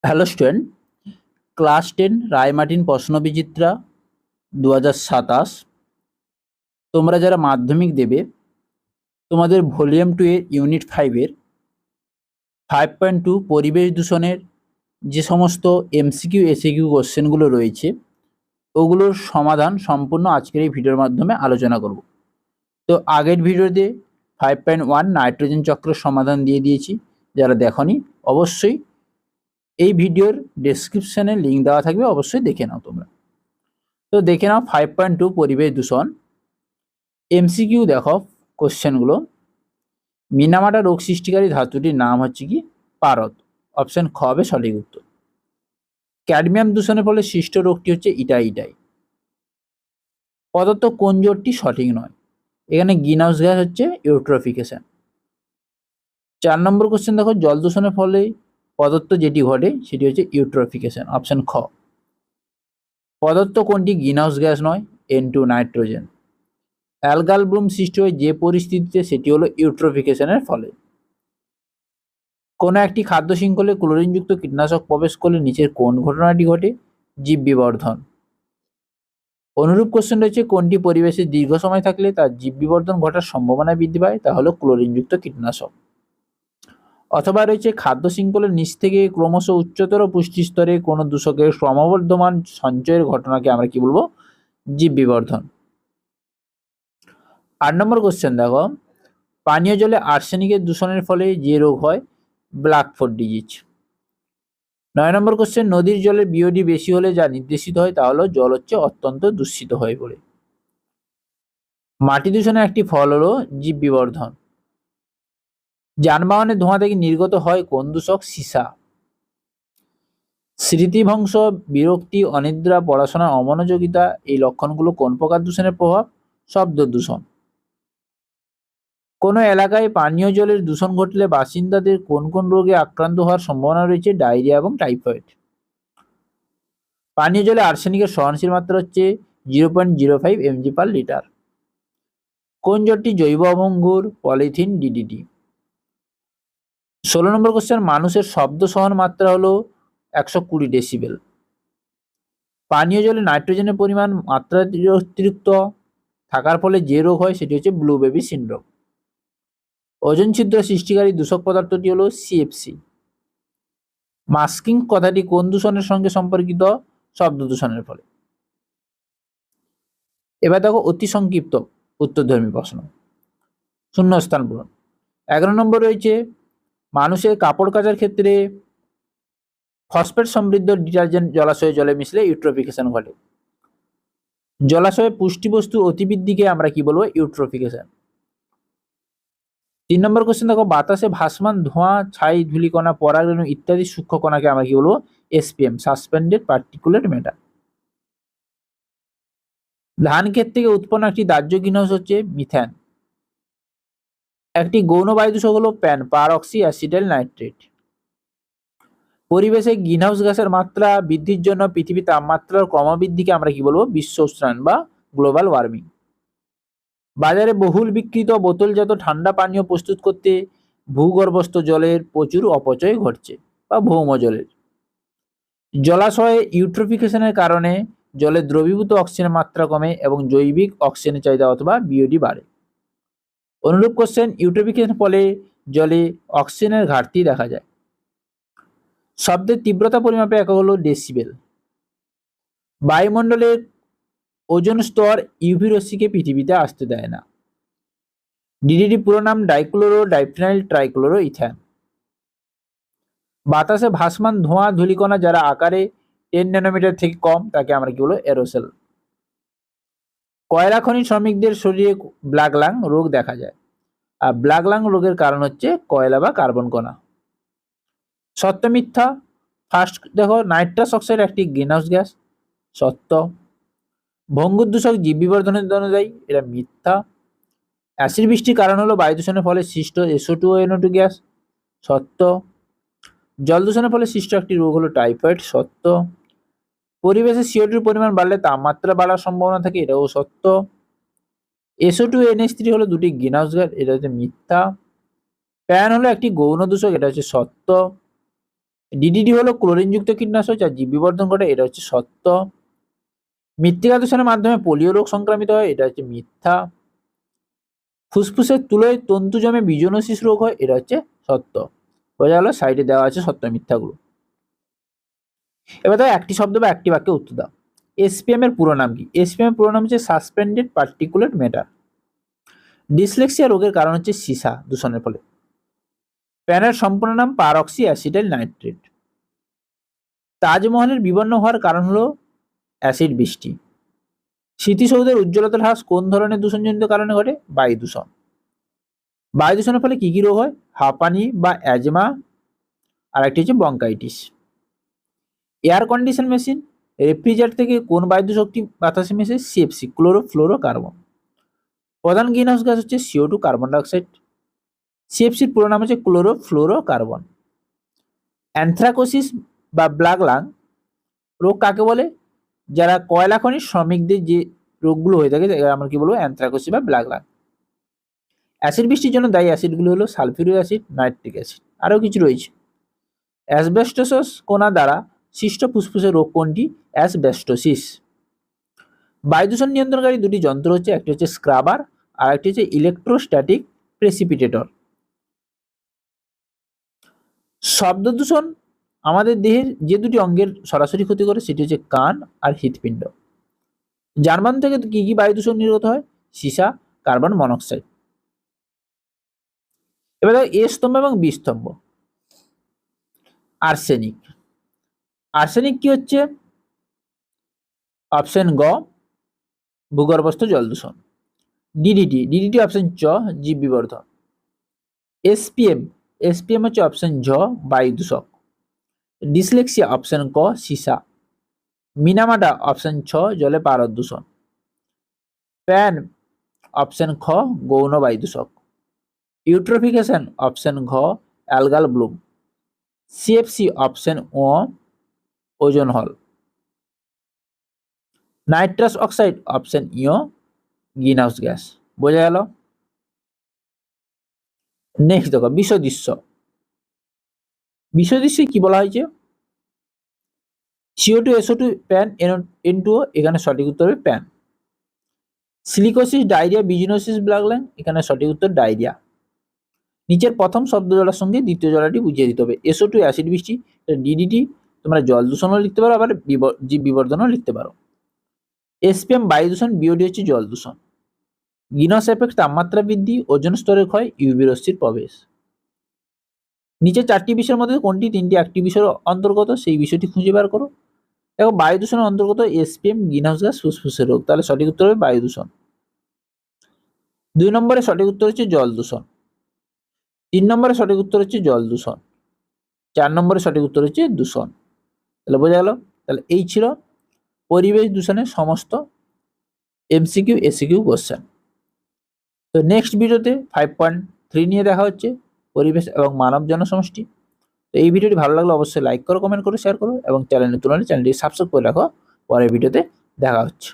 Hello student, class 10 Ray Martin Prashnabichitra 2027। তোমরা যারা মাধ্যমিক দেবে তোমাদের ভলিউম 2 এর ইউনিট 5 এর 5.2 পরিবেশ দূষণের যে সমস্ত এমসিকিউ এসিকিউ কোশ্চেনগুলো রয়েছে ওগুলোর সমাধান সম্পূর্ণ আজকের এই ভিডিওর মাধ্যমে আলোচনা করব। তো আগের ভিডিওতে 5.1 নাইট্রোজেন চক্রের সমাধান দিয়ে দিয়েছি। যারা দেখনি অবশ্যই এই ভিডিওর ডেসক্রিপশনে লিঙ্ক দেওয়া থাকবে, অবশ্যই দেখে নাও তোমরা। তো দেখে নাও 5.2 পরিবেশ দূষণ এমসিকিউ। দেখো কোশ্চেনগুলো। মিনামাটা রোগ সৃষ্টিকারী ধাতুটির নাম হচ্ছে কি? পারদ। অপশন খ হবে সঠিক উত্তর। ক্যাডমিয়াম দূষণের ফলে সৃষ্ট রোগটি হচ্ছে ইটাই। পদার্থ কোন জোটটি সঠিক নয়? এখানে গ্রিনহাউস গ্যাস হচ্ছে ইউট্রোফিকেশন। 4 নম্বর কোশ্চেন দেখো, জল দূষণের ফলে পদার্থ যেটি ঘটে সেটি হচ্ছে ইউট্রোফিকেশন। অপশন খ। পদার্থ কোনটি গ্রিনহাউস গ্যাস নয়? N2 nitrogen. অ্যালগাল ব্লুম সৃষ্টি হয় যে পরিস্থিতিতে সেটি হলো ইউট্রোফিকেশনের ফলে। কোনো একটি খাদ্য শৃঙ্খলে ক্লোরিনযুক্ত কীটনাশক প্রবেশ করলে নিচের কোন ঘটনাটি ঘটে? জীব বিবর্ধন। অনুরূপ কোশ্চেন রয়েছে, কোনটি পরিবেশে দীর্ঘ সময় থাকলে তার জীব বিবর্ধন ঘটার সম্ভাবনা বৃদ্ধি পায়? তা হলো ক্লোরিনযুক্ত কীটনাশক। অথবা রয়েছে, খাদ্য শৃঙ্খলের নিচ থেকে ক্রমশ উচ্চতর পুষ্টি স্তরে কোনো দূষকের ক্রমবর্ধমান সঞ্চয়ের ঘটনাকে আমরা কি বলবো? জীব বিবর্ধন। 8 নম্বর কোশ্চেন দেখো, পানীয় জলে আর্সেনিকের দূষণের ফলে যে রোগ হয় ব্ল্যাকফুট ডিজিজ। 9 নম্বর কোশ্চেন, নদীর জলের বিওডি বেশি হলে যা নির্দেশিত হয় তা হলো জল হচ্ছে অত্যন্ত দূষিত হয়ে পড়ে। মাটি দূষণের একটি ফল হলো জীব বিবর্ধন। যানবাহনের ধোঁয়া থেকে নির্গত হয় কোন দূষক? সীসা। স্মৃতিভ্রংশ, বিরক্তি, অনিদ্রা, পড়াশোনার অমনোযোগিতা এই লক্ষণগুলো কোন প্রকার দূষণের প্রভাব? শব্দ দূষণ। কোনো এলাকায় পানীয় জলের দূষণ ঘটলে বাসিন্দাদের কোন কোন রোগে আক্রান্ত হওয়ার সম্ভাবনা রয়েছে? ডায়রিয়া এবং টাইফয়েড। পানীয় জলে আর্সেনিকের সহনশীল মাত্রা হচ্ছে 0.05 mg/লিটার। কোন জলটি জৈব অভঙ্গুর? Polythene, DDT. 16 নম্বর কোশ্চেন, মানুষের শব্দ সহন মাত্রা হলো 120 ডেসিবেল। পানীয় জলে নাইট্রোজেনের পরিমাণ অতিরিক্ত থাকার ফলে যে রোগ হয় সেটি হচ্ছে ব্লু বেবি সিনড্রোম। ওজোন ছিদ্র সৃষ্টিকারী দূষক পদার্থটি হলো সিএফসি। মাস্কিং কথাটি কোন দূষণের সঙ্গে সম্পর্কিত? শব্দ দূষণের ফলে। এবার দেখো অতি সংক্ষিপ্ত উত্তরধর্মী প্রশ্ন, শূন্যস্থান পূরণ। 11 নম্বর রয়েছে, মানুষের কাপড় কাচার ক্ষেত্রে ফসফেট সমৃদ্ধ ডিটারজেন্ট জলাশয়ে জলে মিশলে ইউট্রোফিকেশন ঘটে। জলাশয়ে পুষ্টিবস্তু অতিবৃদ্ধিকে আমরা কি বলবো? ইউট্রোফিকেশন। 3 নম্বর কোশ্চেন দেখো, বাতাসে ভাসমান ধোঁয়া, ছাই, ধূলিকণা, পরাগরেণু ইত্যাদি সূক্ষ্ম কণাকে আমরা কি বলবো? SPM, suspended particulate matter. ধান ক্ষেত থেকে উৎপন্ন একটি দাহ্য গ্রিনহাউস হচ্ছে মিথেন। একটি গৌণ বায়ু দূষক হলো প্যান পারঅক্সি অ্যাসিটাইল নাইট্রেট। পরিবেশে গ্রিনহাউস গ্যাসের মাত্রা বৃদ্ধির জন্য পৃথিবীর তাপমাত্রার ক্রমবৃদ্ধিকে আমরা কি বলবো? বিশ্ব উষ্ণায়ন বা গ্লোবাল ওয়ার্মিং। বাজারে বহুল বিক্রিত বোতলজাত ঠান্ডা পানীয় প্রস্তুত করতে ভূগর্ভস্থ জলের প্রচুর অপচয় ঘটছে বা ভৌম জলের। জলাশয়ে ইউট্রোফিকেশনের কারণে জলে দ্রবীভূত অক্সিজেনের মাত্রা কমে এবং জৈবিক অক্সিজেনের চাহিদা অথবা বিওডি বাড়ে। অনুরূপ কোশ্চেন, ইউট্রোফিকেশনের ফলে জলে অক্সিজেনের ঘাটতি দেখা যায়। শব্দের তীব্রতা পরিমাপে একক হলো ডেসিবেল। বায়ুমণ্ডলের ওজোন স্তর ইউভি রশ্মিকে পৃথিবীতে আসতে দেয় না। ডিডিটি পুরো নাম ডাইক্লোরো ডাইফিনাইল ট্রাইক্লোরো ইথেন। বাতাসে ভাসমান ধোঁয়া, ধূলিকণা যারা আকারে 10 ন্যানোমিটার থেকে কম তাকে আমরা কি বলবো? এরোসেল। কয়লা খনি শ্রমিকদের শরীরে ব্ল্যাক লাং রোগ দেখা যায়, আর ব্ল্যাক লাং রোগের কারণ হচ্ছে কয়লা বা কার্বন কণা। সত্য মিথ্যা? ফার্স্ট দেখো, নাইট্রাস অক্সাইড একটি গ্রিনহাউস গ্যাস, সত্য। ভঙ্গুর দূষক জীব বিবর্ধনের জন্য দায়ী, এটা মিথ্যা। অ্যাসিড বৃষ্টির কারণ হলো বায়ু দূষণের ফলে সৃষ্ট SO2 ও NO2 গ্যাস, সত্য। জল দূষণের ফলে সৃষ্ট একটি রোগ হলো টাইফয়েড, সত্য। পরিবেশে CO2 পরিমাণ বাড়লে তাপমাত্রা বাড়ার সম্ভাবনা থাকে, এটাও সত্য। SO2 NH3 হলো দুটি গ্রিনহাউস গ্যাস, এটা হচ্ছে মিথ্যা। প্যান হলো একটি গৌণ দূষক, এটা হচ্ছে সত্য। ডিডিটি হলো ক্লোরিনযুক্ত কীটনাশক যা জীব বিবর্ধন ঘটে, এটা হচ্ছে সত্য। মৃত্তিকা দূষণের মাধ্যমে পোলিও রোগ সংক্রামিত হয়, এটা হচ্ছে মিথ্যা। ফুসফুসের তুলোয় তন্তু জমে বিজনোসিস রোগ হয়, এটা হচ্ছে সত্য। বোঝা গেল, সাইডে দেওয়া আছে সত্য মিথ্যাগুলো। এবার দাও একটি শব্দ বা একটি বাক্যে উত্তর দাও। এসপিএম এর পুরো নাম কি? এসপিএম এর পুরো নাম হচ্ছে সাসপেন্ডেড পার্টিকুলেট ম্যাটার। ডিসলেক্সিয়া রোগের কারণ হচ্ছে সীসা দূষণের ফলে। প্যানের সম্পূর্ণ নাম পারঅক্সি অ্যাসিটাইল নাইট্রেট। তাজমহলের বিবর্ণ হওয়ার কারণ হলো অ্যাসিড বৃষ্টি। স্মৃতিসৌধের উজ্জ্বলতার হ্রাস কোন ধরনের দূষণজনিত কারণে ঘটে? বায়ু দূষণ। বায়ু দূষণের ফলে কি কি রোগ হয়? হাঁপানি বা অ্যাজমা, আর একটি হচ্ছে bronchitis. Air condition machine, refrigerator থেকে কোন বায়ু দূষকটি বাতাসে মেশে? CFC, chlorofluorocarbon. প্রধান গ্রিনহাউস গ্যাস হচ্ছে CO2, কার্বন ডাইঅক্সাইড। সিএফসির পুরো নাম হচ্ছে ক্লোরোফ্লোরোকার্বন। অ্যানথ্রাকোসিস বা ব্ল্যাক লাং রোগ কাকে বলে? যারা কয়লা খনির শ্রমিকদের যে রোগগুলো হয়ে থাকে আমরা কি বলবো? অ্যানথ্রাকোসিস বা ব্ল্যাক লাং। অ্যাসিড বৃষ্টির জন্য দায়ী অ্যাসিডগুলো হলো সালফিউরিক অ্যাসিড, নাইট্রিক অ্যাসিড, আরও কিছু রয়েছে। অ্যাসবেস্টোসিস কণা দ্বারা সৃষ্ট ফুসফুসের রোগ কোনটি? অ্যাসবেস্টোসিস। বায়ু দূষণ নিয়ন্ত্রণকারী দুটি যন্ত্র হচ্ছে, একটি হচ্ছে স্ক্রাবার আর একটি হচ্ছে ইলেকট্রোস্ট্যাটিক প্রেসিপিটেটর। শব্দ দূষণ আমাদের দেহের যে দুটি অঙ্গের সরাসরি ক্ষতি করে সেটি হচ্ছে কান আর হৃৎপিণ্ড। যানবাহন থেকে কি কি বায়ু দূষণ নির্গত হয়? সীসা, কার্বন মনোক্সাইড। এবার দেখো এ স্তম্ভ এবং বি স্তম্ভ। আর্সেনিক। আর্সেনিক কি হচ্ছে? অপশন গ, ভূগর্ভস্থ জল দূষণ। ডিডিটি অপশন চ, জীব বিবর্ধন। এসপিএম হচ্ছে অপশন ঝ, বায়ু দূষক। ডিসলেক্সিয়া অপশন ক, সীসা। মিনামাটা অপশন ছ, জলে পারদ দূষণ। প্যান অপশন খ, গৌণ বায়ু দূষক। ইউট্রোফিকেশন অপশন ঘ, অ্যালগাল ব্লুম। সিএফসি অপশন ও, ওজোন হল। নাইট্রাস অক্সাইড অপশন ইও, গ্রিনহাউস গ্যাস। বোঝা গেল? নেক্সট দেখো বিষদৃশ্য। বিষদৃশ্যে কি বলা হয়েছে? CO2, SO2, প্যান, N2O, এখানে সঠিক উত্তর হবে প্যান। Silicosis, diarrhoea, byssinosis, black lung, এখানে সঠিক উত্তর ডায়রিয়া। নিচের প্রথম শব্দ জলার সঙ্গে দ্বিতীয় জলাটি বুঝিয়ে দিতে হবে। SO2 অ্যাসিড বৃষ্টি, ডিডিটি তোমরা জল দূষণও লিখতে পারো, আবার জীব বিবর্ধনও লিখতে পারো। এসপিএম বায়ু দূষণ, বিওডি হচ্ছে জল দূষণ। গ্রিনহাউস এফেক্ট তাপমাত্রা বৃদ্ধি, ওজোন স্তরের ক্ষয়, ইউভি রশ্মির প্রবেশ। নিচে চারটি বিষয়ের মধ্যে কোনটি তিনটি একটি বিষয়ের অন্তর্গত সেই বিষয়টি খুঁজে বের করো। দেখো বায়ু দূষণের অন্তর্গত এসপিএম, গ্রিনহাউস গ্যাস, ফুসফুসের রোগ, তাহলে সঠিক উত্তর হবে বায়ু দূষণ। 2 নম্বরে সঠিক উত্তর হচ্ছে জল দূষণ। 3 নম্বরে সঠিক উত্তর হচ্ছে জল দূষণ। 4 নম্বরে সঠিক উত্তর হচ্ছে দূষণ। তাহলে বোঝা গেল? তাহলে এই ছিল পরিবেশ দূষণের সমস্ত MCQ SCQ কোশ্চেন। তো নেক্সট ভিডিওতে 5.3 নিয়ে দেখা হচ্ছে, পরিবেশ এবং মানব জনসমষ্টি। তো এই ভিডিওটি ভালো লাগলে অবশ্যই লাইক করো, কমেন্ট করো, শেয়ার করো এবং চ্যানেলে নতুন হলে চ্যানেলটি সাবস্ক্রাইব করে রাখো। পরের ভিডিওতে দেখা হচ্ছে।